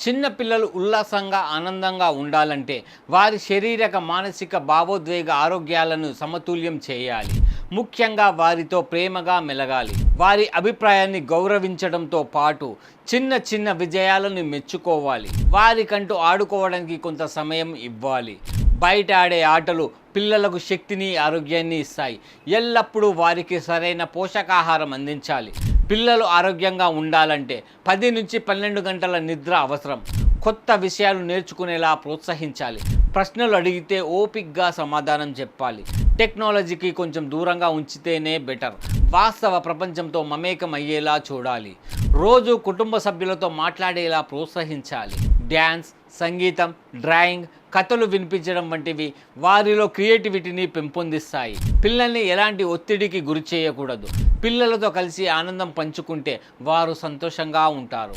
చిన్న పిల్లలు ఉల్లాసంగా ఆనందంగా ఉండాలంటే వారి శారీరక మానసిక భావోద్వేగ ఆరోగ్యాలను సమతుల్యం చేయాలి. ముఖ్యంగా వారితో ప్రేమగా మెలగాలి. వారి అభిప్రాయాన్ని గౌరవించడంతో పాటు చిన్న చిన్న విజయాలను మెచ్చుకోవాలి. వారికంటూ ఆడుకోవడానికి కొంత సమయం ఇవ్వాలి. బయట ఆడే ఆటలు పిల్లలకు శక్తిని ఆరోగ్యాన్ని ఇస్తాయి. ఎల్లప్పుడూ వారికి సరైన పోషకాహారం అందించాలి. పిల్లలు ఆరోగ్యంగా ఉండాలంటే 10 నుంచి 12 గంటల నిద్ర అవసరం. కొత్త విషయాలు నేర్చుకునేలా ప్రోత్సహించాలి. ప్రశ్నలు అడిగితే ఓపిక్గా సమాధానం చెప్పాలి. టెక్నాలజీకి కొంచెం దూరంగా ఉంచితేనే బెటర్. వాస్తవ ప్రపంచంతో మమేకం అయ్యేలా చూడాలి. రోజు కుటుంబ సభ్యులతో మాట్లాడేలా ప్రోత్సహించాలి. డ్యాన్స్, సంగీతం, డ్రాయింగ్, కథలు వినిపించడం వంటివి వారిలో క్రియేటివిటీని పెంపొందిస్తాయి. పిల్లల్ని ఎలాంటి ఒత్తిడికి గురి చేయకూడదు. పిల్లలతో కలిసి ఆనందం పంచుకుంటే వారు సంతోషంగా ఉంటారు.